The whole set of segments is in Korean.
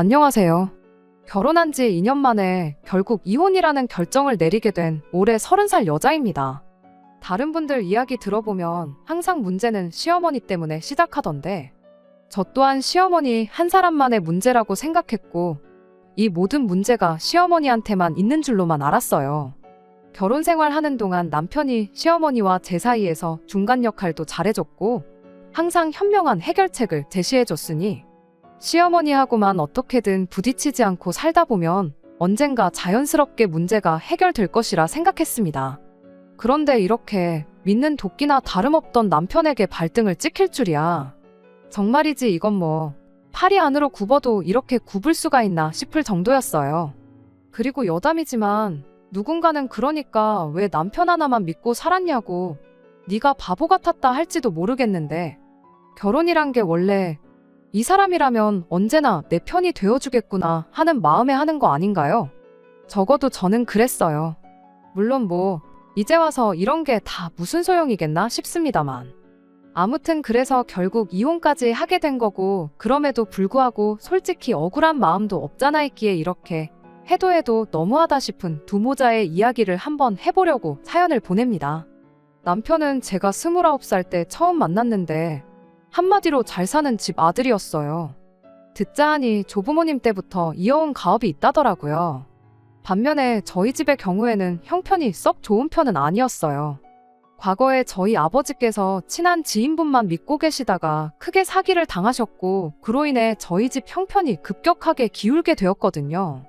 안녕하세요. 결혼한 지 2년 만에 결국 이혼이라는 결정을 내리게 된 올해 30살 여자입니다. 다른 분들 이야기 들어보면 항상 문제는 시어머니 때문에 시작하던데 저 또한 시어머니 한 사람만의 문제라고 생각했고 이 모든 문제가 시어머니한테만 있는 줄로만 알았어요. 결혼 생활하는 동안 남편이 시어머니와 제 사이에서 중간 역할도 잘해줬고 항상 현명한 해결책을 제시해줬으니 시어머니하고만 어떻게든 부딪히지 않고 살다 보면 언젠가 자연스럽게 문제가 해결될 것이라 생각했습니다. 그런데 이렇게 믿는 도끼나 다름없던 남편에게 발등을 찍힐 줄이야. 정말이지 이건 뭐 팔이 안으로 굽어도 이렇게 굽을 수가 있나 싶을 정도였어요. 그리고 여담이지만 누군가는 그러니까 왜 남편 하나만 믿고 살았냐고 네가 바보 같았다 할지도 모르겠는데 결혼이란 게 원래 이 사람이라면 언제나 내 편이 되어주겠구나 하는 마음에 하는 거 아닌가요? 적어도 저는 그랬어요. 물론 뭐 이제 와서 이런 게 다 무슨 소용이겠나 싶습니다만. 아무튼 그래서 결국 이혼까지 하게 된 거고 그럼에도 불구하고 솔직히 억울한 마음도 없잖아 있기에 이렇게 해도 너무하다 싶은 두 모자의 이야기를 한번 해보려고 사연을 보냅니다. 남편은 제가 29살 때 처음 만났는데 한마디로 잘 사는 집 아들이었어요. 듣자 하니 조부모님 때부터 이어온 가업이 있다더라고요. 반면에 저희 집의 경우에는 형편이 썩 좋은 편은 아니었어요. 과거에 저희 아버지께서 친한 지인분만 믿고 계시다가 크게 사기를 당하셨고 그로 인해 저희 집 형편이 급격하게 기울게 되었거든요.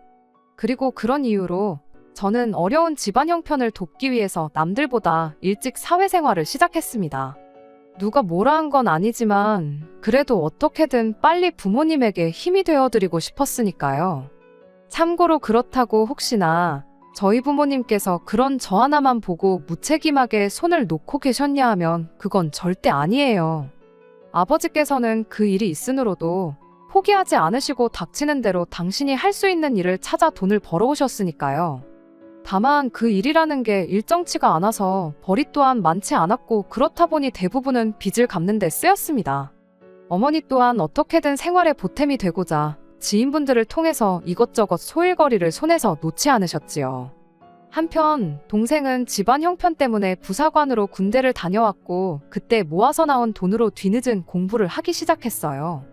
그리고 그런 이유로 저는 어려운 집안 형편을 돕기 위해서 남들보다 일찍 사회생활을 시작했습니다. 누가 뭐라 한 건 아니지만 그래도 어떻게든 빨리 부모님에게 힘이 되어드리고 싶었으니까요. 참고로 그렇다고 혹시나 저희 부모님께서 그런 저 하나만 보고 무책임하게 손을 놓고 계셨냐 하면 그건 절대 아니에요. 아버지께서는 그 일이 있으므로도 포기하지 않으시고 닥치는 대로 당신이 할 수 있는 일을 찾아 돈을 벌어오셨으니까요. 다만 그 일이라는 게 일정치가 않아서 벌이 또한 많지 않았고 그렇다 보니 대부분은 빚을 갚는 데 쓰였습니다. 어머니 또한 어떻게든 생활에 보탬이 되고자 지인분들을 통해서 이것저것 소일거리를 손에서 놓지 않으셨지요. 한편 동생은 집안 형편 때문에 부사관으로 군대를 다녀왔고 그때 모아서 나온 돈으로 뒤늦은 공부를 하기 시작했어요.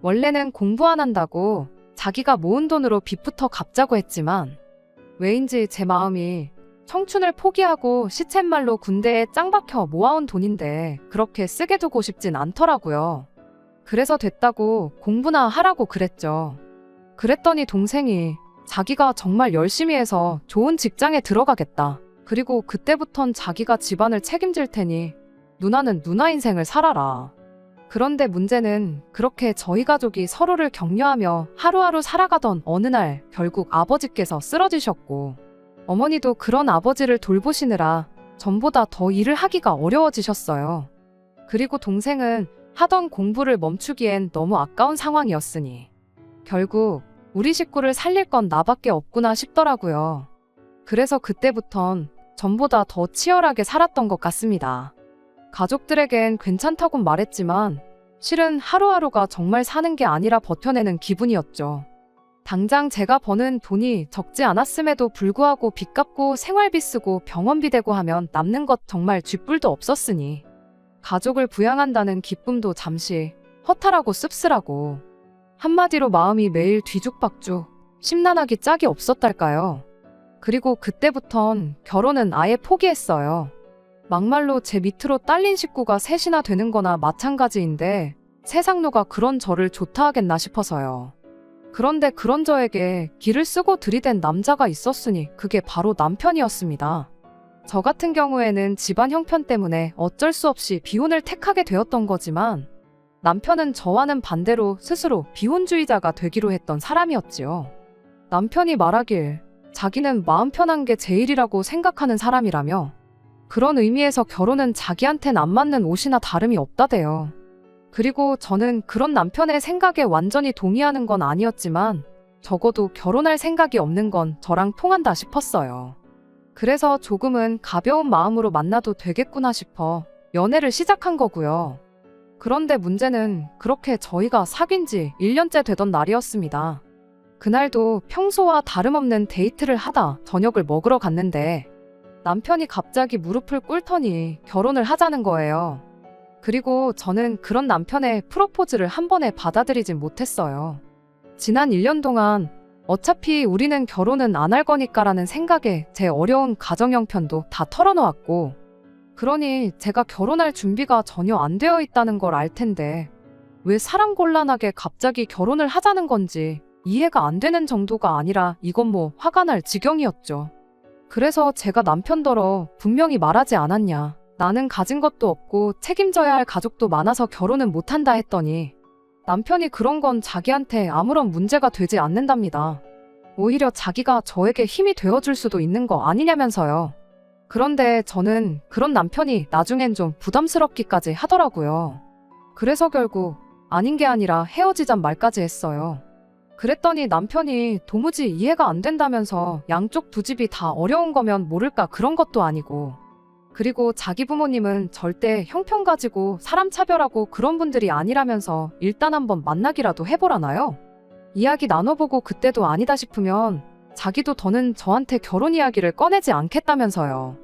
원래는 공부 안 한다고 자기가 모은 돈으로 빚부터 갚자고 했지만 왜인지 제 마음이 청춘을 포기하고 시쳇말로 군대에 짱 박혀 모아온 돈인데 그렇게 쓰게 두고 싶진 않더라고요. 그래서 됐다고 공부나 하라고 그랬죠. 그랬더니 동생이 자기가 정말 열심히 해서 좋은 직장에 들어가겠다. 그리고 그때부턴 자기가 집안을 책임질 테니 누나는 누나 인생을 살아라. 그런데 문제는 그렇게 저희 가족이 서로를 격려하며 하루하루 살아가던 어느 날 결국 아버지께서 쓰러지셨고 어머니도 그런 아버지를 돌보시느라 전보다 더 일을 하기가 어려워지셨어요. 그리고 동생은 하던 공부를 멈추기엔 너무 아까운 상황이었으니 결국 우리 식구를 살릴 건 나밖에 없구나 싶더라고요. 그래서 그때부턴 전보다 더 치열하게 살았던 것 같습니다. 가족들에겐 괜찮다곤 말했지만 실은 하루하루가 정말 사는 게 아니라 버텨내는 기분이었죠. 당장 제가 버는 돈이 적지 않았음에도 불구하고 빚 갚고 생활비 쓰고 병원비 대고 하면 남는 것 정말 쥐뿔도 없었으니 가족을 부양한다는 기쁨도 잠시 허탈하고 씁쓸하고 한마디로 마음이 매일 뒤죽박죽 심란하기 짝이 없었달까요. 그리고 그때부턴 결혼은 아예 포기했어요. 막말로 제 밑으로 딸린 식구가 셋이나 되는 거나 마찬가지인데 세상 누가 그런 저를 좋다 하겠나 싶어서요. 그런데 그런 저에게 기를 쓰고 들이댄 남자가 있었으니 그게 바로 남편이었습니다. 저 같은 경우에는 집안 형편 때문에 어쩔 수 없이 비혼을 택하게 되었던 거지만 남편은 저와는 반대로 스스로 비혼주의자가 되기로 했던 사람이었지요. 남편이 말하길 자기는 마음 편한 게 제일이라고 생각하는 사람이라며 그런 의미에서 결혼은 자기한텐 안 맞는 옷이나 다름이 없다대요. 그리고 저는 그런 남편의 생각에 완전히 동의하는 건 아니었지만 적어도 결혼할 생각이 없는 건 저랑 통한다 싶었어요. 그래서 조금은 가벼운 마음으로 만나도 되겠구나 싶어 연애를 시작한 거고요. 그런데 문제는 그렇게 저희가 사귄 지 1년째 되던 날이었습니다. 그날도 평소와 다름없는 데이트를 하다 저녁을 먹으러 갔는데 남편이 갑자기 무릎을 꿇더니 결혼을 하자는 거예요. 그리고 저는 그런 남편의 프로포즈를 한 번에 받아들이진 못했어요. 지난 1년 동안 어차피 우리는 결혼은 안 할 거니까라는 생각에 제 어려운 가정 형편도 다 털어놓았고, 그러니 제가 결혼할 준비가 전혀 안 되어 있다는 걸 알 텐데 왜 사람곤란하게 갑자기 결혼을 하자는 건지 이해가 안 되는 정도가 아니라 이건 뭐 화가 날 지경이었죠. 그래서 제가 남편더러 분명히 말하지 않았냐. 나는 가진 것도 없고 책임져야 할 가족도 많아서 결혼은 못한다 했더니 남편이 그런 건 자기한테 아무런 문제가 되지 않는답니다. 오히려 자기가 저에게 힘이 되어줄 수도 있는 거 아니냐면서요. 그런데 저는 그런 남편이 나중엔 좀 부담스럽기까지 하더라고요. 그래서 결국 아닌 게 아니라 헤어지잔 말까지 했어요. 그랬더니 남편이 도무지 이해가 안 된다면서 양쪽 두 집이 다 어려운 거면 모를까 그런 것도 아니고, 그리고 자기 부모님은 절대 형편 가지고 사람 차별하고 그런 분들이 아니라면서 일단 한번 만나기라도 해보라나요? 이야기 나눠보고 그때도 아니다 싶으면 자기도 더는 저한테 결혼 이야기를 꺼내지 않겠다면서요.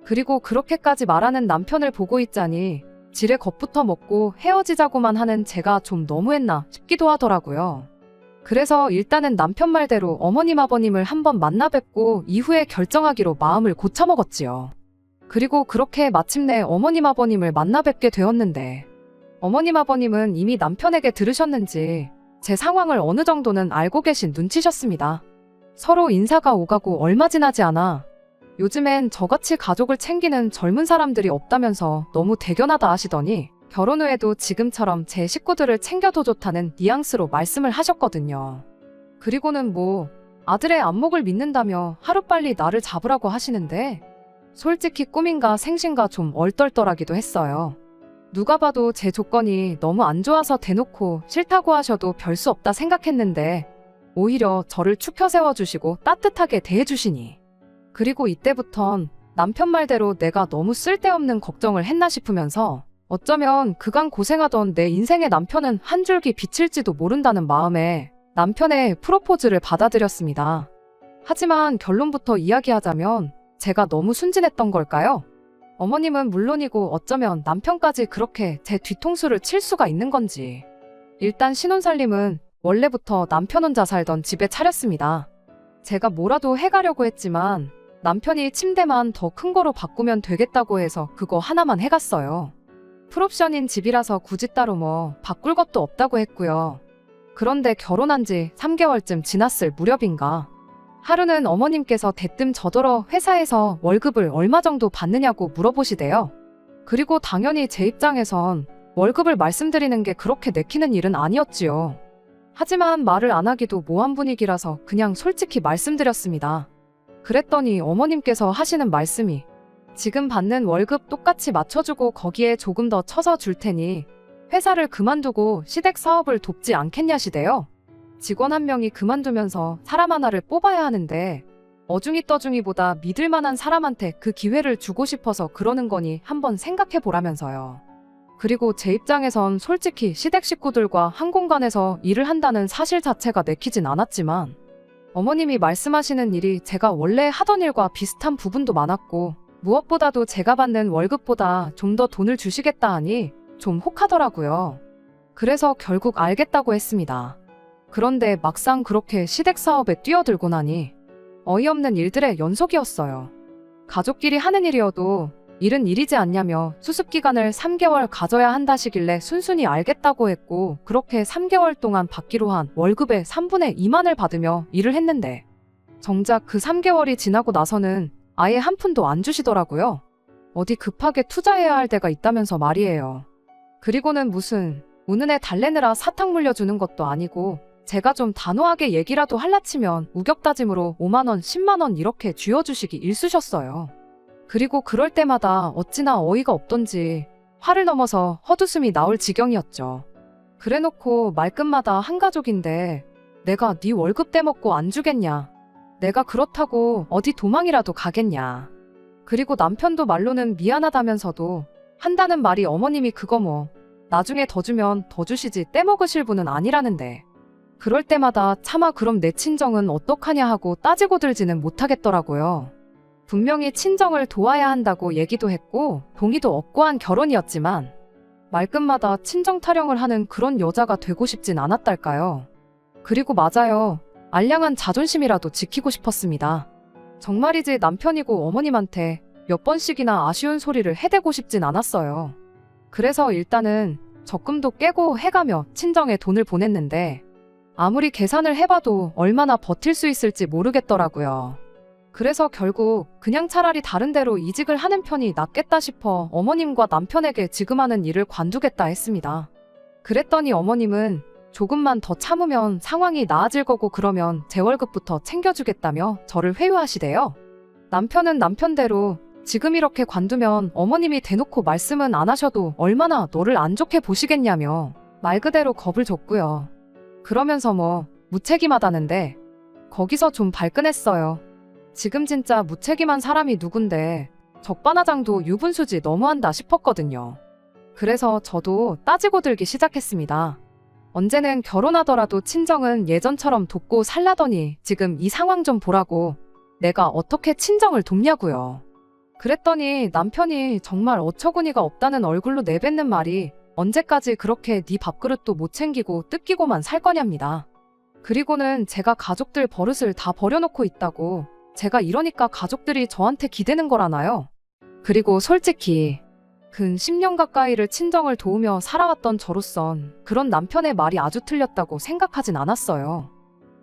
그리고 그렇게까지 말하는 남편을 보고 있자니 지레 겁부터 먹고 헤어지자고만 하는 제가 좀 너무했나 싶기도 하더라고요. 그래서 일단은 남편 말대로 어머님 아버님을 한번 만나 뵙고 이후에 결정하기로 마음을 고쳐먹었지요. 그리고 그렇게 마침내 어머님 아버님을 만나 뵙게 되었는데, 어머님 아버님은 이미 남편에게 들으셨는지 제 상황을 어느 정도는 알고 계신 눈치셨습니다. 서로 인사가 오가고 얼마 지나지 않아 요즘엔 저같이 가족을 챙기는 젊은 사람들이 없다면서 너무 대견하다 하시더니 결혼 후에도 지금처럼 제 식구들을 챙겨도 좋다는 뉘앙스로 말씀을 하셨거든요. 그리고는 뭐 아들의 안목을 믿는다며 하루빨리 나를 잡으라고 하시는데 솔직히 꿈인가 생신가 좀 얼떨떨하기도 했어요. 누가 봐도 제 조건이 너무 안 좋아서 대놓고 싫다고 하셔도 별 수 없다 생각했는데 오히려 저를 추켜 세워주시고 따뜻하게 대해주시니, 그리고 이때부턴 남편 말대로 내가 너무 쓸데없는 걱정을 했나 싶으면서 어쩌면 그간 고생하던 내 인생의 남편은 한 줄기 비칠지도 모른다는 마음에 남편의 프로포즈를 받아들였습니다. 하지만 결론부터 이야기하자면 제가 너무 순진했던 걸까요? 어머님은 물론이고 어쩌면 남편까지 그렇게 제 뒤통수를 칠 수가 있는 건지. 일단 신혼살림은 원래부터 남편 혼자 살던 집에 차렸습니다. 제가 뭐라도 해가려고 했지만 남편이 침대만 더 큰 거로 바꾸면 되겠다고 해서 그거 하나만 해갔어요. 풀옵션인 집이라서 굳이 따로 뭐 바꿀 것도 없다고 했고요. 그런데 결혼한 지 3개월쯤 지났을 무렵인가 하루는 어머님께서 대뜸 저더러 회사에서 월급을 얼마 정도 받느냐고 물어보시대요. 그리고 당연히 제 입장에선 월급을 말씀드리는 게 그렇게 내키는 일은 아니었지요. 하지만 말을 안 하기도 모한 분위기라서 그냥 솔직히 말씀드렸습니다. 그랬더니 어머님께서 하시는 말씀이 지금 받는 월급 똑같이 맞춰주고 거기에 조금 더 쳐서 줄 테니 회사를 그만두고 시댁 사업을 돕지 않겠냐시대요. 직원 한 명이 그만두면서 사람 하나를 뽑아야 하는데 어중이 떠중이보다 믿을 만한 사람한테 그 기회를 주고 싶어서 그러는 거니 한번 생각해 보라면서요. 그리고 제 입장에선 솔직히 시댁 식구들과 한 공간에서 일을 한다는 사실 자체가 내키진 않았지만 어머님이 말씀하시는 일이 제가 원래 하던 일과 비슷한 부분도 많았고 무엇보다도 제가 받는 월급보다 좀 더 돈을 주시겠다 하니 좀 혹하더라고요. 그래서 결국 알겠다고 했습니다. 그런데 막상 그렇게 시댁 사업에 뛰어들고 나니 어이없는 일들의 연속이었어요. 가족끼리 하는 일이어도 일은 일이지 않냐며 수습기간을 3개월 가져야 한다시길래 순순히 알겠다고 했고 그렇게 3개월 동안 받기로 한 월급의 3분의 2만을 받으며 일을 했는데 정작 그 3개월이 지나고 나서는 아예 한 푼도 안 주시더라고요. 어디 급하게 투자해야 할 데가 있다면서 말이에요. 그리고는 무슨 우는 애 달래느라 사탕 물려주는 것도 아니고 제가 좀 단호하게 얘기라도 할라치면 우격다짐으로 5만원, 10만원 이렇게 쥐어주시기 일쑤셨어요. 그리고 그럴 때마다 어찌나 어이가 없던지 화를 넘어서 헛웃음이 나올 지경이었죠. 그래놓고 말끝마다 한 가족인데 내가 네 월급 떼먹고 안 주겠냐. 내가 그렇다고 어디 도망이라도 가겠냐. 그리고 남편도 말로는 미안하다면서도 한다는 말이 어머님이 그거 뭐 나중에 더 주면 더 주시지 떼먹으실 분은 아니라는데 그럴 때마다 차마 그럼 내 친정은 어떡하냐 하고 따지고 들지는 못하겠더라고요. 분명히 친정을 도와야 한다고 얘기도 했고 동의도 얻고 한 결혼이었지만 말끝마다 친정 타령을 하는 그런 여자가 되고 싶진 않았달까요. 그리고 맞아요. 알량한 자존심이라도 지키고 싶었습니다. 정말이지 남편이고 어머님한테 몇 번씩이나 아쉬운 소리를 해대고 싶진 않았어요. 그래서 일단은 적금도 깨고 해가며 친정에 돈을 보냈는데 아무리 계산을 해봐도 얼마나 버틸 수 있을지 모르겠더라고요. 그래서 결국 그냥 차라리 다른 데로 이직을 하는 편이 낫겠다 싶어 어머님과 남편에게 지금 하는 일을 관두겠다 했습니다. 그랬더니 어머님은 조금만 더 참으면 상황이 나아질 거고 그러면 제 월급부터 챙겨주겠다며 저를 회유하시대요. 남편은 남편대로 지금 이렇게 관두면 어머님이 대놓고 말씀은 안 하셔도 얼마나 너를 안 좋게 보시겠냐며 말 그대로 겁을 줬고요. 그러면서 무책임하다는데 거기서 좀 발끈했어요. 지금 진짜 무책임한 사람이 누군데 적반하장도 유분수지 너무한다 싶었거든요. 그래서 저도 따지고 들기 시작했습니다. 언제는 결혼하더라도 친정은 예전처럼 돕고 살라더니 지금 이 상황 좀 보라고 내가 어떻게 친정을 돕냐고요. 그랬더니 남편이 정말 어처구니가 없다는 얼굴로 내뱉는 말이 언제까지 그렇게 네 밥그릇도 못 챙기고 뜯기고만 살 거냐입니다. 그리고는 제가 가족들 버릇을 다 버려놓고 있다고 제가 이러니까 가족들이 저한테 기대는 거라나요? 그리고 솔직히 근 10년 가까이를 친정을 도우며 살아왔던 저로선 그런 남편의 말이 아주 틀렸다고 생각하진 않았어요.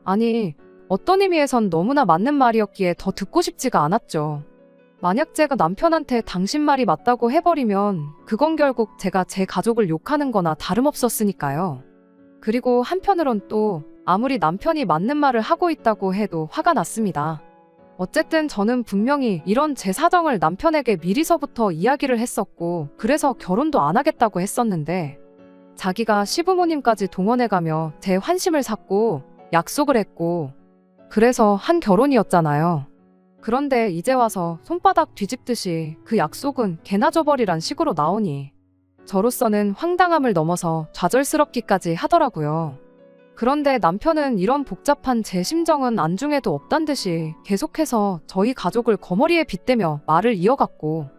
아니, 어떤 의미에선 너무나 맞는 말이었기에 더 듣고 싶지가 않았죠. 만약 제가 남편한테 당신 말이 맞다고 해버리면 그건 결국 제가 제 가족을 욕하는 거나 다름없었으니까요. 그리고 한편으론 또 아무리 남편이 맞는 말을 하고 있다고 해도 화가 났습니다. 어쨌든 저는 분명히 이런 제 사정을 남편에게 미리서부터 이야기를 했었고 그래서 결혼도 안 하겠다고 했었는데 자기가 시부모님까지 동원해가며 제 환심을 샀고 약속을 했고 그래서 한 결혼이었잖아요. 그런데 이제 와서 손바닥 뒤집듯이 그 약속은 개나 줘버리란 식으로 나오니 저로서는 황당함을 넘어서 좌절스럽기까지 하더라고요. 그런데 남편은 이런 복잡한 제 심정은 안중에도 없단 듯이 계속해서 저희 가족을 거머리에 빗대며 말을 이어갔고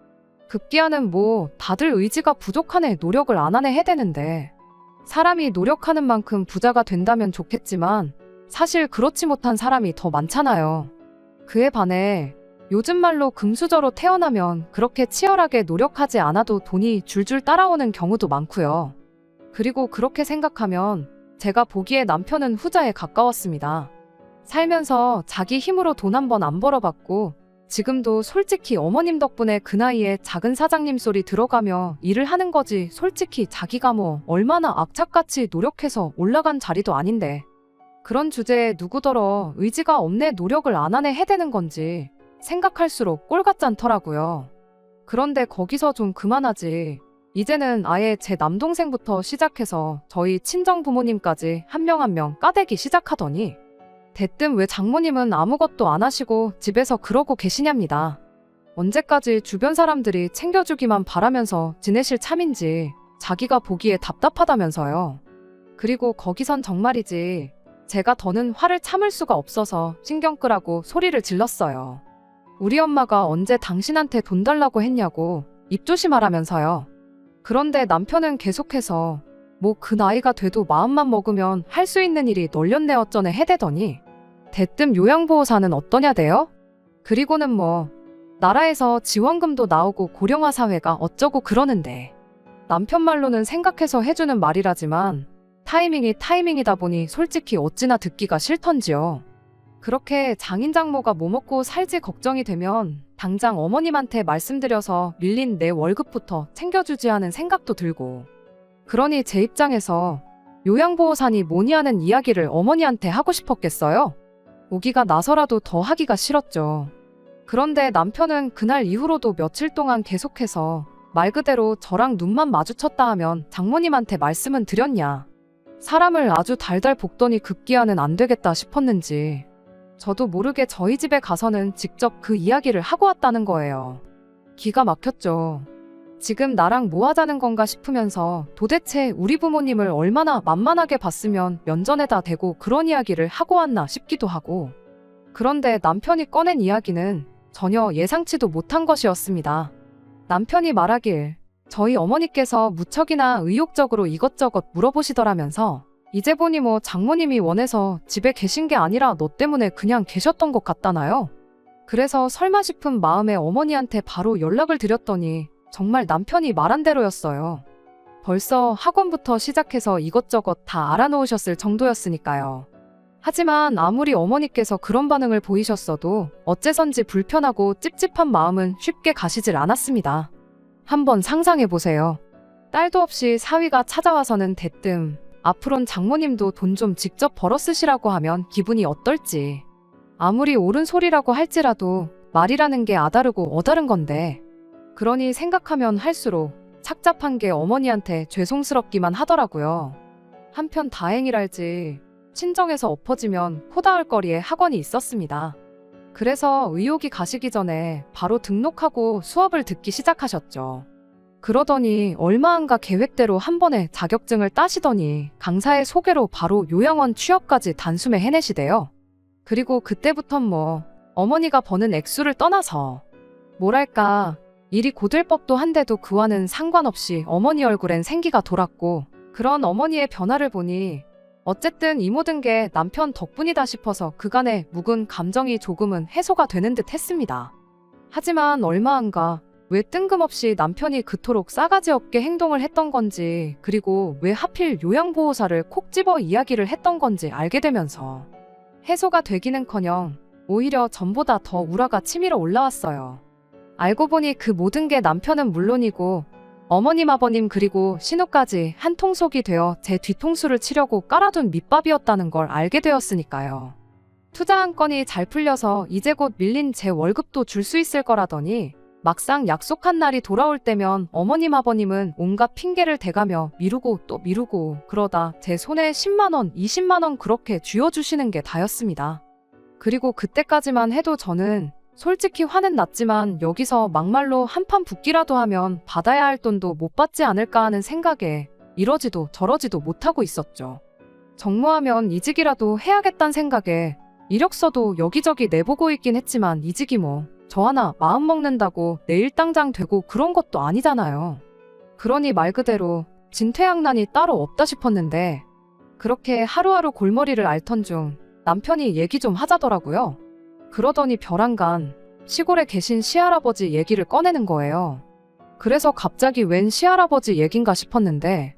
급기야는 다들 의지가 부족하네 노력을 안 하네 해대는데 사람이 노력하는 만큼 부자가 된다면 좋겠지만 사실 그렇지 못한 사람이 더 많잖아요. 그에 반해 요즘 말로 금수저로 태어나면 그렇게 치열하게 노력하지 않아도 돈이 줄줄 따라오는 경우도 많고요. 그리고 그렇게 생각하면 제가 보기에 남편은 후자에 가까웠습니다. 살면서 자기 힘으로 돈 한 번 안 벌어봤고 지금도 솔직히 어머님 덕분에 그 나이에 작은 사장님 소리 들어가며 일을 하는 거지 솔직히 자기가 얼마나 악착같이 노력해서 올라간 자리도 아닌데 그런 주제에 누구더러 의지가 없네 노력을 안 하네 해대는 건지 생각할수록 꼴같잖더라고요. 그런데 거기서 좀 그만하지. 이제는 아예 제 남동생부터 시작해서 저희 친정 부모님까지 한 명 한 명 까대기 시작하더니 대뜸 왜 장모님은 아무것도 안 하시고 집에서 그러고 계시냐입니다. 언제까지 주변 사람들이 챙겨주기만 바라면서 지내실 참인지 자기가 보기에 답답하다면서요. 그리고 거기선 정말이지 제가 더는 화를 참을 수가 없어서 신경 끄라고 소리를 질렀어요. 우리 엄마가 언제 당신한테 돈 달라고 했냐고 입조심하라면서요. 그런데 남편은 계속해서 그 나이가 돼도 마음만 먹으면 할 수 있는 일이 널렸네 어쩌네 해대더니 대뜸 요양보호사는 어떠냐대요? 그리고는 나라에서 지원금도 나오고 고령화 사회가 어쩌고 그러는데 남편 말로는 생각해서 해주는 말이라지만 타이밍이 타이밍이다 보니 솔직히 어찌나 듣기가 싫던지요. 그렇게 장인 장모가 뭐 먹고 살지 걱정이 되면 당장 어머님한테 말씀드려서 밀린 내 월급부터 챙겨주지 하는 생각도 들고 그러니 제 입장에서 요양보호사니 뭐니 하는 이야기를 어머니한테 하고 싶었겠어요? 오기가 나서라도 더 하기가 싫었죠. 그런데 남편은 그날 이후로도 며칠 동안 계속해서 말 그대로 저랑 눈만 마주쳤다 하면 장모님한테 말씀은 드렸냐. 사람을 아주 달달 볶더니 급기야는 안 되겠다 싶었는지 저도 모르게 저희 집에 가서는 직접 그 이야기를 하고 왔다는 거예요. 기가 막혔죠. 지금 나랑 뭐 하자는 건가 싶으면서 도대체 우리 부모님을 얼마나 만만하게 봤으면 면전에다 대고 그런 이야기를 하고 왔나 싶기도 하고. 그런데 남편이 꺼낸 이야기는 전혀 예상치도 못한 것이었습니다. 남편이 말하길 저희 어머니께서 무척이나 의욕적으로 이것저것 물어보시더라면서 이제 보니 뭐 장모님이 원해서 집에 계신 게 아니라 너 때문에 그냥 계셨던 것 같다나요? 그래서 설마 싶은 마음에 어머니한테 바로 연락을 드렸더니 정말 남편이 말한 대로였어요. 벌써 학원부터 시작해서 이것저것 다 알아놓으셨을 정도였으니까요. 하지만 아무리 어머니께서 그런 반응을 보이셨어도 어째선지 불편하고 찝찝한 마음은 쉽게 가시질 않았습니다. 한번 상상해보세요. 딸도 없이 사위가 찾아와서는 대뜸 앞으론 장모님도 돈 좀 직접 벌어 쓰시라고 하면 기분이 어떨지. 아무리 옳은 소리라고 할지라도 말이라는 게 아다르고 어다른 건데. 그러니 생각하면 할수록 착잡한 게 어머니한테 죄송스럽기만 하더라고요. 한편 다행이랄지 친정에서 엎어지면 코 닿을 거리에 학원이 있었습니다. 그래서 의욕이 가시기 전에 바로 등록하고 수업을 듣기 시작하셨죠. 그러더니 얼마 안가 계획대로 한 번에 자격증을 따시더니 강사의 소개로 바로 요양원 취업까지 단숨에 해내시대요. 그리고 그때부턴 뭐 어머니가 버는 액수를 떠나서 뭐랄까 일이 고될 법도 한데도 그와는 상관없이 어머니 얼굴엔 생기가 돌았고 그런 어머니의 변화를 보니 어쨌든 이 모든 게 남편 덕분이다 싶어서 그간의 묵은 감정이 조금은 해소가 되는 듯 했습니다. 하지만 얼마 안가 왜 뜬금없이 남편이 그토록 싸가지 없게 행동을 했던 건지 그리고 왜 하필 요양보호사를 콕 집어 이야기를 했던 건지 알게 되면서 해소가 되기는커녕 오히려 전보다 더 우라가 치밀어 올라왔어요. 알고 보니 그 모든 게 남편은 물론이고 어머님 아버님 그리고 신우까지 한통속이 되어 제 뒤통수를 치려고 깔아둔 밑밥이었다는 걸 알게 되었으니까요. 투자한 건이 잘 풀려서 이제 곧 밀린 제 월급도 줄 수 있을 거라더니 막상 약속한 날이 돌아올 때면 어머님 아버님은 온갖 핑계를 대가며 미루고 또 미루고 그러다 제 손에 10만원, 20만원 그렇게 쥐어주시는 게 다였습니다. 그리고 그때까지만 해도 저는 솔직히 화는 났지만 여기서 막말로 한판 붙기라도 하면 받아야 할 돈도 못 받지 않을까 하는 생각에 이러지도 저러지도 못하고 있었죠. 정모하면 이직이라도 해야겠다는 생각에 이력서도 여기저기 내보고 있긴 했지만 이직이 뭐 저 하나 마음 먹는다고 내일 당장 되고 그런 것도 아니잖아요. 그러니 말 그대로 진퇴양난이 따로 없다 싶었는데 그렇게 하루하루 골머리를 앓던 중 남편이 얘기 좀 하자더라고요. 그러더니 벼랑간 시골에 계신 시할아버지 얘기를 꺼내는 거예요. 그래서 갑자기 웬 시할아버지 얘긴가 싶었는데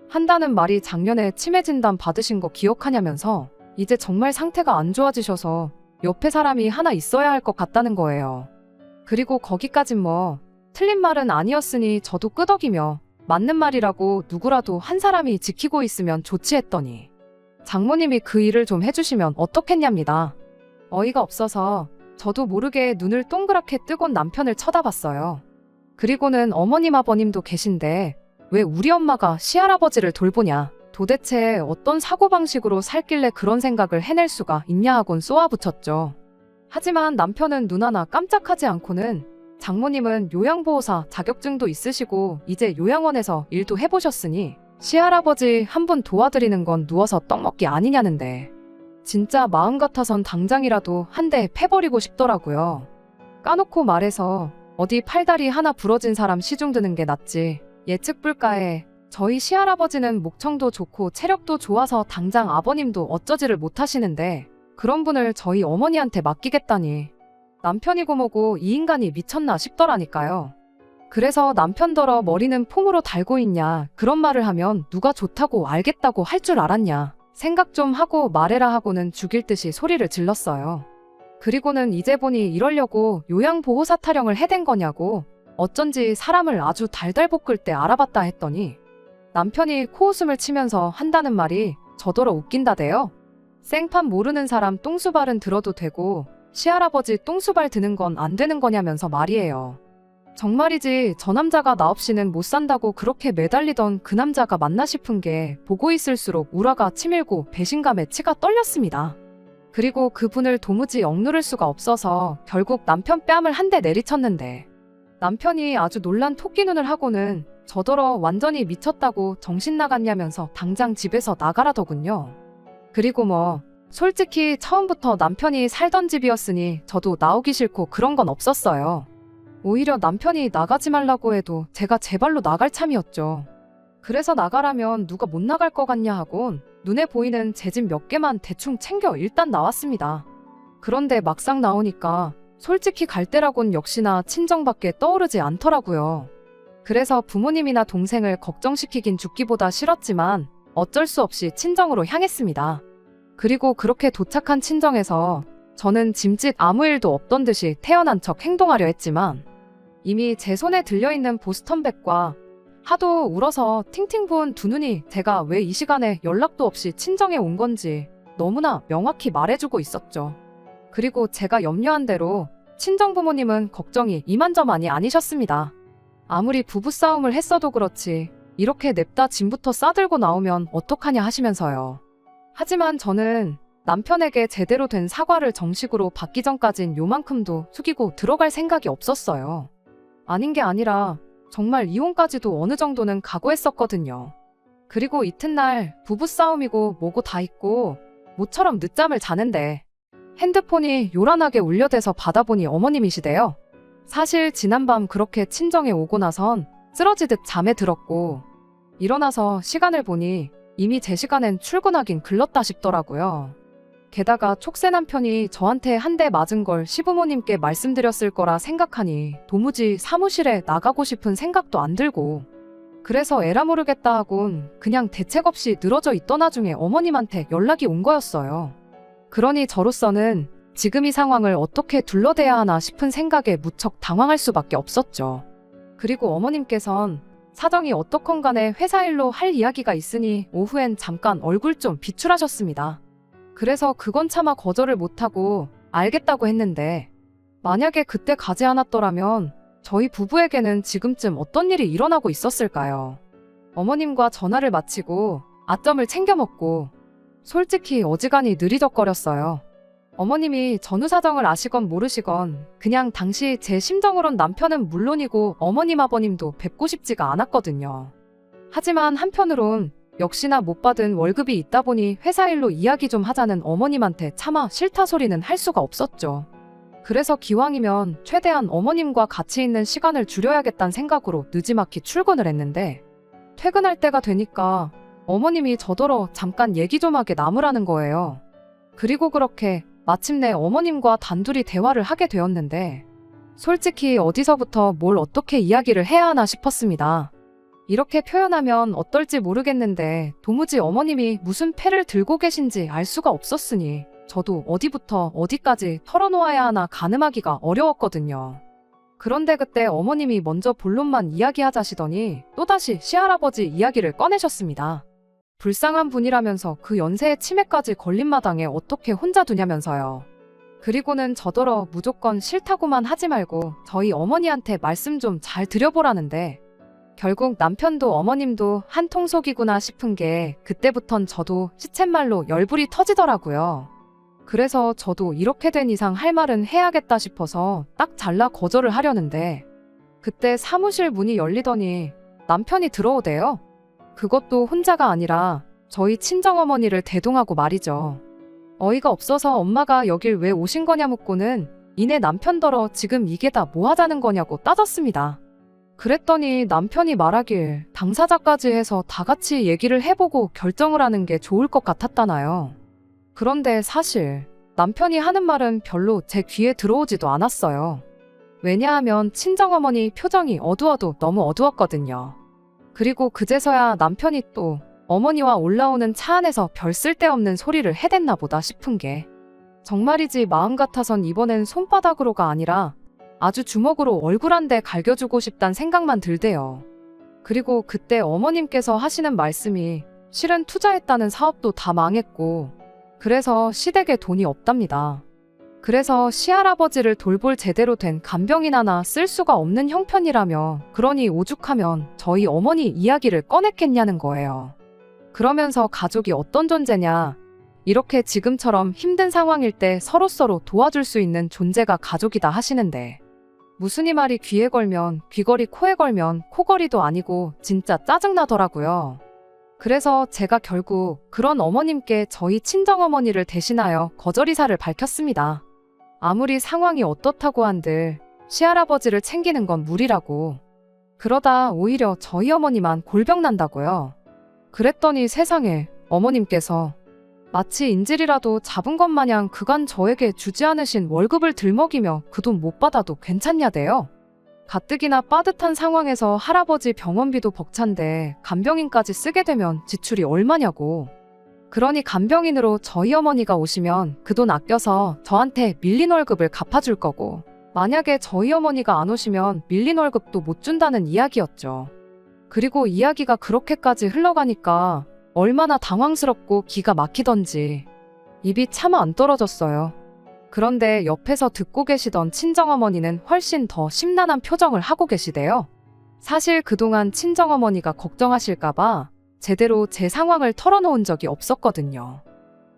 한다는 말이 작년에 치매 진단 받으신 거 기억하냐면서 이제 정말 상태가 안 좋아지셔서 옆에 사람이 하나 있어야 할 것 같다는 거예요. 그리고 거기까진 뭐 틀린 말은 아니었으니 저도 끄덕이며 맞는 말이라고 누구라도 한 사람이 지키고 있으면 좋지 했더니 장모님이 그 일을 좀 해주시면 어떻겠냐입니다. 어이가 없어서 저도 모르게 눈을 동그랗게 뜨곤 남편을 쳐다봤어요. 그리고는 어머님 아버님도 계신데 왜 우리 엄마가 시할아버지를 돌보냐, 도대체 어떤 사고방식으로 살길래 그런 생각을 해낼 수가 있냐 하곤 쏘아붙였죠. 하지만 남편은 눈 하나 깜짝하지 않고는 장모님은 요양보호사 자격증도 있으시고 이제 요양원에서 일도 해보셨으니 시할아버지 한 분 도와드리는 건 누워서 떡 먹기 아니냐는데 진짜 마음 같아선 당장이라도 한 대 패버리고 싶더라고요. 까놓고 말해서 어디 팔다리 하나 부러진 사람 시중 드는 게 낫지. 예측 불가에 저희 시할아버지는 목청도 좋고 체력도 좋아서 당장 아버님도 어쩌지를 못하시는데 그런 분을 저희 어머니한테 맡기겠다니 남편이고 뭐고 이 인간이 미쳤나 싶더라니까요. 그래서 남편더러 머리는 폼으로 달고 있냐 그런 말을 하면 누가 좋다고 알겠다고 할 줄 알았냐 생각 좀 하고 말해라 하고는 죽일 듯이 소리를 질렀어요. 그리고는 이제 보니 이러려고 요양보호사 타령을 해댄 거냐고 어쩐지 사람을 아주 달달 볶을 때 알아봤다 했더니 남편이 코웃음을 치면서 한다는 말이 저더러 웃긴다대요. 생판 모르는 사람 똥수발은 들어도 되고 시할아버지 똥수발 드는 건 안 되는 거냐면서 말이에요. 정말이지 저 남자가 나 없이는 못 산다고 그렇게 매달리던 그 남자가 맞나 싶은 게 보고 있을수록 우라가 치밀고 배신감에 치가 떨렸습니다. 그리고 그분을 도무지 억누를 수가 없어서 결국 남편 뺨을 한 대 내리쳤는데 남편이 아주 놀란 토끼 눈을 하고는 저더러 완전히 미쳤다고 정신 나갔냐면서 당장 집에서 나가라더군요. 그리고 솔직히 처음부터 남편이 살던 집이었으니 저도 나오기 싫고 그런 건 없었어요. 오히려 남편이 나가지 말라고 해도 제가 제 발로 나갈 참이었죠. 그래서 나가라면 누가 못 나갈 것 같냐 하곤 눈에 보이는 제 집 몇 개만 대충 챙겨 일단 나왔습니다. 그런데 막상 나오니까 솔직히 갈 때라곤 역시나 친정밖에 떠오르지 않더라고요. 그래서 부모님이나 동생을 걱정시키긴 죽기보다 싫었지만 어쩔 수 없이 친정으로 향했습니다. 그리고 그렇게 도착한 친정에서 저는 짐짓 아무 일도 없던 듯이 태어난 척 행동하려 했지만 이미 제 손에 들려있는 보스턴백과 하도 울어서 팅팅 부은 두 눈이 제가 왜 이 시간에 연락도 없이 친정에 온 건지 너무나 명확히 말해주고 있었죠. 그리고 제가 염려한 대로 친정 부모님은 걱정이 이만저만이 아니셨습니다. 아무리 부부싸움을 했어도 그렇지 이렇게 냅다 짐부터 싸들고 나오면 어떡하냐 하시면서요. 하지만 저는 남편에게 제대로 된 사과를 정식으로 받기 전까진 요만큼도 숙이고 들어갈 생각이 없었어요. 아닌 게 아니라 정말 이혼까지도 어느 정도는 각오했었거든요. 그리고 이튿날 부부싸움이고 뭐고 다 있고 모처럼 늦잠을 자는데 핸드폰이 요란하게 울려대서 받아보니 어머님이시대요. 사실 지난밤 그렇게 친정에 오고 나선 쓰러지듯 잠에 들었고 일어나서 시간을 보니 이미 제 시간엔 출근하긴 글렀다 싶더라고요. 게다가 촉새 남편이 저한테 한 대 맞은 걸 시부모님께 말씀드렸을 거라 생각하니 도무지 사무실에 나가고 싶은 생각도 안 들고 그래서 에라 모르겠다 하곤 그냥 대책 없이 늘어져 있던 와중에 어머님한테 연락이 온 거였어요. 그러니 저로서는 지금 이 상황을 어떻게 둘러대야 하나 싶은 생각에 무척 당황할 수밖에 없었죠. 그리고 어머님께선 사정이 어떻건 간에 회사 일로 할 이야기가 있으니 오후엔 잠깐 얼굴 좀 비출하셨습니다. 그래서 그건 차마 거절을 못하고 알겠다고 했는데 만약에 그때 가지 않았더라면 저희 부부에게는 지금쯤 어떤 일이 일어나고 있었을까요? 어머님과 전화를 마치고 아점을 챙겨 먹고 솔직히 어지간히 느리적거렸어요. 어머님이 전후 사정을 아시건 모르시건 그냥 당시 제 심정으론 남편은 물론이고 어머님 아버님도 뵙고 싶지가 않았거든요. 하지만 한편으론 역시나 못 받은 월급이 있다 보니 회사 일로 이야기 좀 하자는 어머님한테 차마 싫다 소리는 할 수가 없었죠. 그래서 기왕이면 최대한 어머님과 같이 있는 시간을 줄여야겠다는 생각으로 느지막이 출근을 했는데 퇴근할 때가 되니까 어머님이 저더러 잠깐 얘기 좀 하게 남으라는 거예요. 그리고 그렇게 마침내 어머님과 단둘이 대화를 하게 되었는데 솔직히 어디서부터 뭘 어떻게 이야기를 해야 하나 싶었습니다. 이렇게 표현하면 어떨지 모르겠는데 도무지 어머님이 무슨 패를 들고 계신지 알 수가 없었으니 저도 어디부터 어디까지 털어놓아야 하나 가늠하기가 어려웠거든요. 그런데 그때 어머님이 먼저 본론만 이야기하자시더니 또다시 시할아버지 이야기를 꺼내셨습니다. 불쌍한 분이라면서 그 연세에 치매까지 걸린 마당에 어떻게 혼자 두냐면서요. 그리고는 저더러 무조건 싫다고만 하지 말고 저희 어머니한테 말씀 좀 잘 드려보라는데 결국 남편도 어머님도 한통속이구나 싶은 게 그때부턴 저도 시쳇말로 열불이 터지더라고요. 그래서 저도 이렇게 된 이상 할 말은 해야겠다 싶어서 딱 잘라 거절을 하려는데 그때 사무실 문이 열리더니 남편이 들어오대요. 그것도 혼자가 아니라 저희 친정어머니를 대동하고 말이죠. 어이가 없어서 엄마가 여길 왜 오신 거냐 묻고는 이내 남편더러 지금 이게 다 뭐 하자는 거냐고 따졌습니다. 그랬더니 남편이 말하길 당사자까지 해서 다 같이 얘기를 해보고 결정을 하는 게 좋을 것 같았다나요. 그런데 사실 남편이 하는 말은 별로 제 귀에 들어오지도 않았어요. 왜냐하면 친정어머니 표정이 어두워도 너무 어두웠거든요. 그리고 그제서야 남편이 또 어머니와 올라오는 차 안에서 별 쓸데없는 소리를 해댔나 보다 싶은 게 정말이지 마음 같아선 이번엔 손바닥으로가 아니라 아주 주먹으로 얼굴 한 대 갈겨주고 싶단 생각만 들대요. 그리고 그때 어머님께서 하시는 말씀이 실은 투자했다는 사업도 다 망했고 그래서 시댁에 돈이 없답니다. 그래서 시할아버지를 돌볼 제대로 된 간병인 하나 쓸 수가 없는 형편이라며 그러니 오죽하면 저희 어머니 이야기를 꺼냈겠냐는 거예요. 그러면서 가족이 어떤 존재냐, 이렇게 지금처럼 힘든 상황일 때 서로서로 도와줄 수 있는 존재가 가족이다 하시는데 무슨 이 말이 귀에 걸면 귀걸이, 코에 걸면 코걸이도 아니고 진짜 짜증나더라고요. 그래서 제가 결국 그런 어머님께 저희 친정어머니를 대신하여 거절의사를 밝혔습니다. 아무리 상황이 어떻다고 한들 시할아버지를 챙기는 건 무리라고. 그러다 오히려 저희 어머니만 골병 난다고요. 그랬더니 세상에, 어머님께서 마치 인질이라도 잡은 것 마냥 그간 저에게 주지 않으신 월급을 들먹이며 그 돈 못 받아도 괜찮냐대요. 가뜩이나 빠듯한 상황에서 할아버지 병원비도 벅찬데 간병인까지 쓰게 되면 지출이 얼마냐고. 그러니 간병인으로 저희 어머니가 오시면 그 돈 아껴서 저한테 밀린 월급을 갚아줄 거고, 만약에 저희 어머니가 안 오시면 밀린 월급도 못 준다는 이야기였죠. 그리고 이야기가 그렇게까지 흘러가니까 얼마나 당황스럽고 기가 막히던지 입이 차마 안 떨어졌어요. 그런데 옆에서 듣고 계시던 친정어머니는 훨씬 더 심란한 표정을 하고 계시대요. 사실 그동안 친정어머니가 걱정하실까봐 제대로 제 상황을 털어놓은 적이 없었거든요.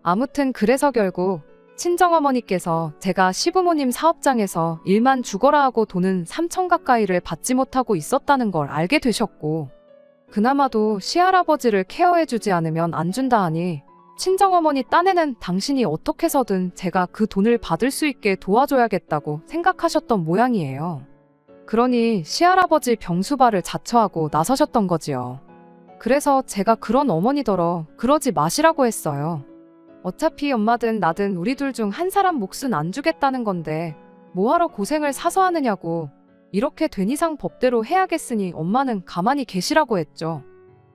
아무튼 그래서 결국 친정어머니께서 제가 시부모님 사업장에서 일만 죽어라 하고 돈은 3천 가까이를 받지 못하고 있었다는 걸 알게 되셨고, 그나마도 시할아버지를 케어해주지 않으면 안 준다 하니 친정어머니 딴에는 당신이 어떻게 해서든 제가 그 돈을 받을 수 있게 도와줘야겠다고 생각하셨던 모양이에요. 그러니 시할아버지 병수발을 자처하고 나서셨던 거지요. 그래서 제가 그런 어머니더러 그러지 마시라고 했어요. 어차피 엄마든 나든 우리 둘 중 한 사람 몫은 안 주겠다는 건데 뭐하러 고생을 사서 하느냐고. 이렇게 된 이상 법대로 해야겠으니 엄마는 가만히 계시라고 했죠.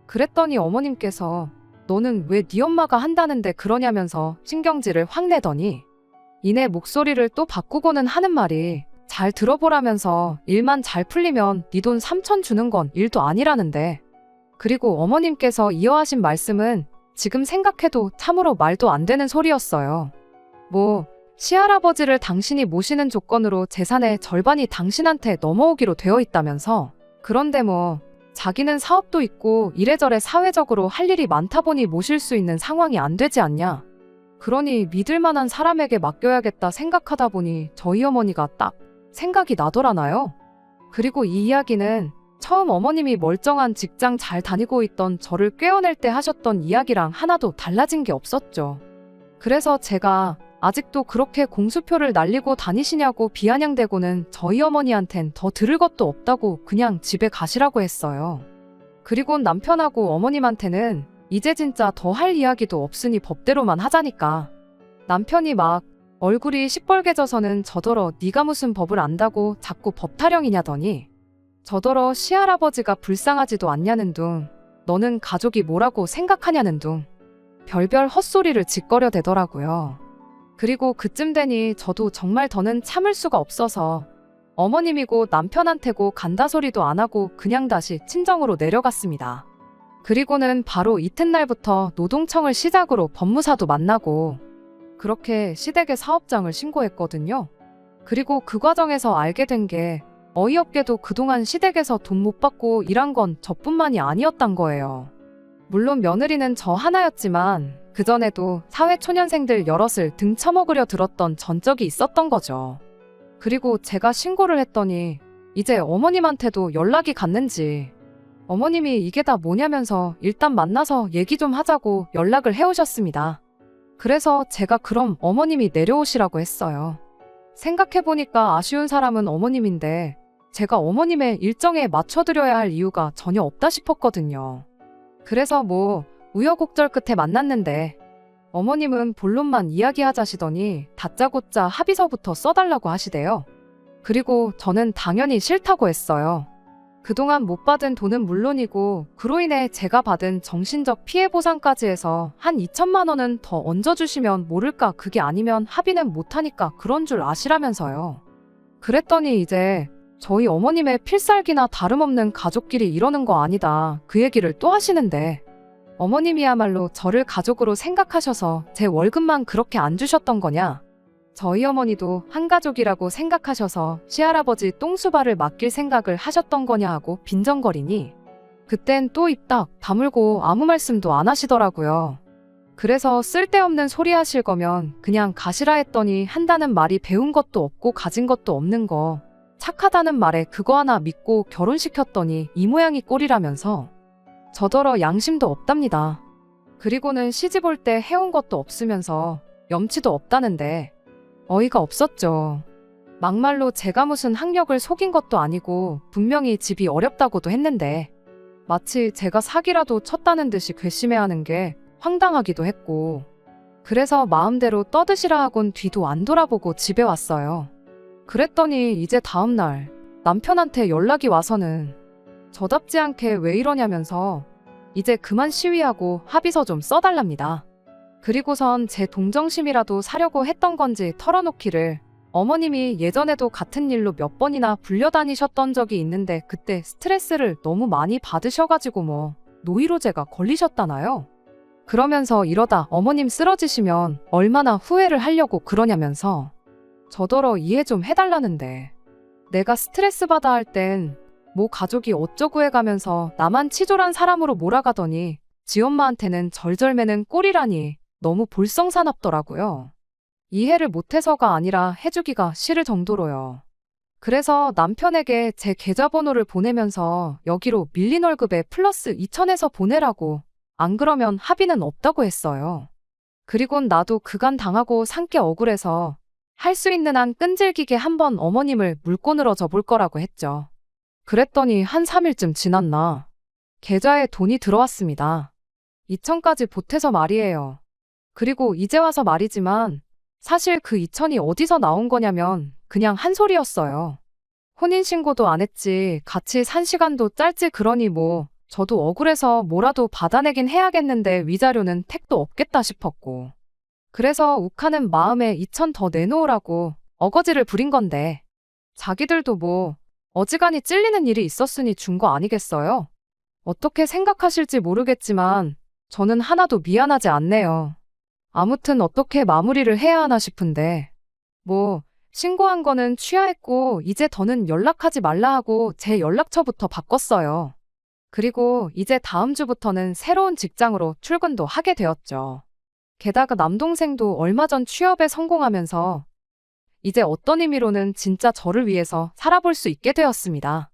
그랬더니 어머님께서 너는 왜 네 엄마가 한다는데 그러냐면서 신경질을 확 내더니 이내 목소리를 또 바꾸고는 하는 말이 잘 들어보라면서 일만 잘 풀리면 네 돈 3천 주는 건 일도 아니라는데. 그리고 어머님께서 이어하신 말씀은 지금 생각해도 참으로 말도 안 되는 소리였어요. 뭐 시할아버지를 당신이 모시는 조건으로 재산의 절반이 당신한테 넘어오기로 되어 있다면서. 그런데 뭐 자기는 사업도 있고 이래저래 사회적으로 할 일이 많다 보니 모실 수 있는 상황이 안 되지 않냐. 그러니 믿을 만한 사람에게 맡겨야겠다 생각하다 보니 저희 어머니가 딱 생각이 나더라나요. 그리고 이 이야기는 처음 어머님이 멀쩡한 직장 잘 다니고 있던 저를 꿰어낼 때 하셨던 이야기랑 하나도 달라진 게 없었죠. 그래서 제가 아직도 그렇게 공수표를 날리고 다니시냐고 비아냥대고는 저희 어머니한텐 더 들을 것도 없다고 그냥 집에 가시라고 했어요. 그리고 남편하고 어머님한테는 이제 진짜 더 할 이야기도 없으니 법대로만 하자니까. 남편이 막 얼굴이 시뻘개져서는 저더러 네가 무슨 법을 안다고 자꾸 법 타령이냐더니 저더러 시할아버지가 불쌍하지도 않냐는 둥, 너는 가족이 뭐라고 생각하냐는 둥, 별별 헛소리를 짓거려 대더라고요. 그리고 그쯤 되니 저도 정말 더는 참을 수가 없어서 어머님이고 남편한테고 간다 소리도 안 하고 그냥 다시 친정으로 내려갔습니다. 그리고는 바로 이튿날부터 노동청을 시작으로 법무사도 만나고 그렇게 시댁의 사업장을 신고했거든요. 그리고 그 과정에서 알게 된 게 어이없게도 그동안 시댁에서 돈 못 받고 일한 건 저뿐만이 아니었단 거예요. 물론 며느리는 저 하나였지만 그전에도 사회초년생들 여럿을 등쳐먹으려 들었던 전적이 있었던 거죠. 그리고 제가 신고를 했더니 이제 어머님한테도 연락이 갔는지 어머님이 이게 다 뭐냐면서 일단 만나서 얘기 좀 하자고 연락을 해오셨습니다. 그래서 제가 그럼 어머님이 내려오시라고 했어요. 생각해보니까 아쉬운 사람은 어머님인데 제가 어머님의 일정에 맞춰드려야 할 이유가 전혀 없다 싶었거든요. 그래서 뭐 우여곡절 끝에 만났는데 어머님은 본론만 이야기하자시더니 다짜고짜 합의서부터 써달라고 하시대요. 그리고 저는 당연히 싫다고 했어요. 그동안 못 받은 돈은 물론이고 그로 인해 제가 받은 정신적 피해 보상까지 해서 한 2천만 원은 더 얹어주시면 모를까. 그게 아니면 합의는 못하니까 그런 줄 아시라면서요. 그랬더니 이제 저희 어머님의 필살기나 다름없는 가족끼리 이러는 거 아니다 그 얘기를 또 하시는데 어머님이야말로 저를 가족으로 생각하셔서 제 월급만 그렇게 안 주셨던 거냐. 저희 어머니도 한 가족이라고 생각하셔서 시할아버지 똥수발을 맡길 생각을 하셨던 거냐 하고 빈정거리니 그땐 또 입 딱 다물고 아무 말씀도 안 하시더라고요. 그래서 쓸데없는 소리 하실 거면 그냥 가시라 했더니 한다는 말이 배운 것도 없고 가진 것도 없는 거 착하다는 말에 그거 하나 믿고 결혼시켰더니 이 모양이 꼴이라면서 저더러 양심도 없답니다. 그리고는 시집 올 때 해온 것도 없으면서 염치도 없다는데 어이가 없었죠. 막말로 제가 무슨 학력을 속인 것도 아니고 분명히 집이 어렵다고도 했는데 마치 제가 사기라도 쳤다는 듯이 괘씸해하는 게 황당하기도 했고 그래서 마음대로 떠드시라 하곤 뒤도 안 돌아보고 집에 왔어요. 그랬더니 이제 다음날 남편한테 연락이 와서는 저답지 않게 왜 이러냐면서 이제 그만 시위하고 합의서 좀 써달랍니다. 그리고선 제 동정심이라도 사려고 했던 건지 털어놓기를 어머님이 예전에도 같은 일로 몇 번이나 불려다니셨던 적이 있는데 그때 스트레스를 너무 많이 받으셔가지고 뭐 노이로제가 걸리셨다나요? 그러면서 이러다 어머님 쓰러지시면 얼마나 후회를 하려고 그러냐면서 저더러 이해 좀 해달라는데 내가 스트레스 받아 할 땐 뭐 가족이 어쩌고 해가면서 나만 치졸한 사람으로 몰아가더니 지엄마한테는 절절매는 꼴이라니 너무 볼썽사납더라고요. 이해를 못해서가 아니라 해주기가 싫을 정도로요. 그래서 남편에게 제 계좌번호를 보내면서 여기로 밀린 월급에 플러스 2,000에서 보내라고 안 그러면 합의는 없다고 했어요. 그리곤 나도 그간 당하고 산 게 억울해서 할 수 있는 한 끈질기게 한번 어머님을 물고 늘어져 볼 거라고 했죠. 그랬더니 한 3일쯤 지났나 계좌에 돈이 들어왔습니다. 2,000까지 보태서 말이에요. 그리고 이제 와서 말이지만 사실 그 2,000이 어디서 나온 거냐면 그냥 한 소리였어요. 혼인신고도 안 했지 같이 산 시간도 짧지 그러니 뭐 저도 억울해서 뭐라도 받아내긴 해야겠는데 위자료는 택도 없겠다 싶었고 그래서 욱하는 마음에 2,000 더 내놓으라고 어거지를 부린 건데 자기들도 뭐 어지간히 찔리는 일이 있었으니 준 거 아니겠어요? 어떻게 생각하실지 모르겠지만 저는 하나도 미안하지 않네요. 아무튼 어떻게 마무리를 해야 하나 싶은데 뭐 신고한 거는 취하했고 이제 더는 연락하지 말라 하고 제 연락처부터 바꿨어요. 그리고 이제 다음 주부터는 새로운 직장으로 출근도 하게 되었죠. 게다가 남동생도 얼마 전 취업에 성공하면서 이제 어떤 의미로는 진짜 저를 위해서 살아볼 수 있게 되었습니다.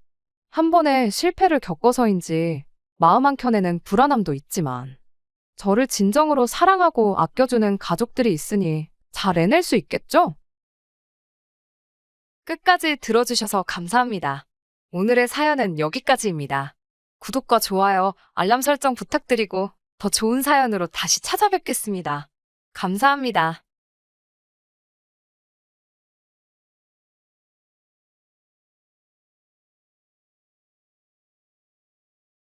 한 번에 실패를 겪어서인지 마음 한켠에는 불안함도 있지만 저를 진정으로 사랑하고 아껴주는 가족들이 있으니 잘 해낼 수 있겠죠? 끝까지 들어주셔서 감사합니다. 오늘의 사연은 여기까지입니다. 구독과 좋아요, 알람 설정 부탁드리고 더 좋은 사연으로 다시 찾아뵙겠습니다. 감사합니다.